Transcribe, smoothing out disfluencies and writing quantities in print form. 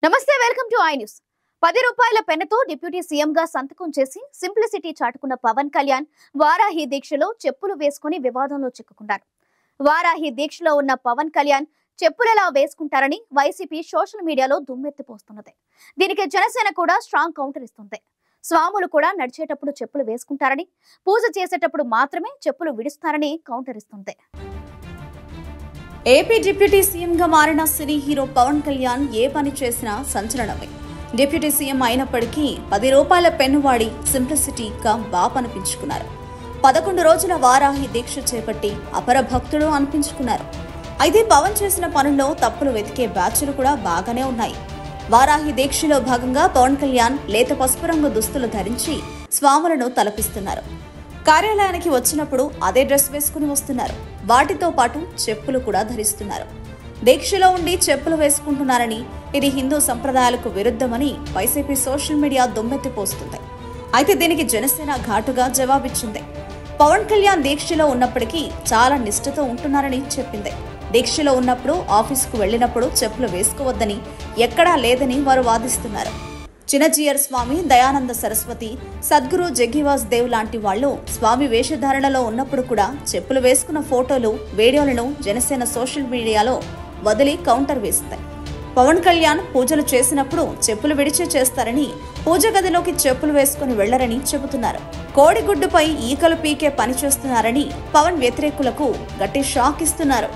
నమస్తే, welcome to I news. 10 రూపాయల పెన్నుతో డిప్యూటీ సీఎంగా సంతకం చేసి సింప్లిసిటీ చాటుకున్న పవన్ కళ్యాణ్ వారాహి దీక్షలో చెప్పులు వేసుకుని వివాదంలో చిక్కుకున్నారు. వారాహి దీక్షలో ఉన్న పవన్ కళ్యాణ్ చెప్పులెలా వేసుకుంటారని వైసీపీ సోషల్ మీడియాలో దుమ్మెత్తిపోస్తున్నది. దీనికి జనసేన కూడా స్ట్రాంగ్ కౌంటర్ ఇస్తుంది. స్వాములు కూడా నడిచేటప్పుడు చెప్పులు వేసుకుంటారని, పూజ చేసేటప్పుడు మాత్రమే చెప్పులు విడుస్తారని కౌంటర్ ఇస్తుంది. ఏపీ డిప్యూటీ సీఎంగా మారిన సినీ హీరో పవన్ కళ్యాణ్ ఏ పని చేసినా సంచలనమే. డిప్యూటీ సీఎం అయినప్పటికీ 10 రూపాయల పెన్ను వాడి సింప్లిసిటీగా బాపనిపించుకున్నారు. 11 రోజుల వారాహి దీక్ష చేపట్టి అపర భక్తుడు అనిపించుకున్నారు. అయితే పవన్ చేసిన పనుల్లో తప్పులు వెతికే బ్యాచ్లు కూడా బాగానే ఉన్నాయి. వారాహి దీక్షలో భాగంగా పవన్ కళ్యాణ్ లేత పసుపు రంగు దుస్తులు ధరించి స్వాములను తలపిస్తున్నారు. కార్యాలయానికి వచ్చినప్పుడు అదే డ్రెస్ వేసుకుని వస్తున్నారు. వాటితో పాటు చెప్పులు కూడా ధరిస్తున్నారు. దీక్షలో ఉండి చెప్పులు వేసుకుంటున్నారని, ఇది హిందూ సంప్రదాయాలకు విరుద్ధమని వైసీపీ సోషల్ మీడియా దుమ్మెత్తిపోస్తుంది. అయితే దీనికి జనసేన ఘాటుగా జవాబిచ్చింది. పవన్ కళ్యాణ్ దీక్షలో ఉన్నప్పటికీ చాలా నిష్ఠతో ఉంటున్నారని చెప్పింది. దీక్షలో ఉన్నప్పుడు ఆఫీసుకు వెళ్లినప్పుడు చెప్పులు వేసుకోవద్దని ఎక్కడా లేదని వారు వాదిస్తున్నారు. చిన్నజీయర్ స్వామి, దయానంద సరస్వతి, సద్గురు జగ్గివాస్ దేవ్ లాంటి వాళ్లు స్వామి వేషధారణలో ఉన్నప్పుడు కూడా చెప్పులు వేసుకున్న ఫోటోలు, వీడియోలను జనసేన సోషల్ మీడియాలో వదిలి కౌంటర్ వేస్తాయి. పవన్ కళ్యాణ్ పూజలు చేసినప్పుడు చెప్పులు విడిచి చేస్తారని, పూజ గదిలోకి చెప్పులు వేసుకుని వెళ్లరని చెబుతున్నారు. కోడిగుడ్డుపై ఈకలు పీకే పని చేస్తున్నారని పవన్ వ్యతిరేకులకు గట్టి షాక్ ఇస్తున్నారు.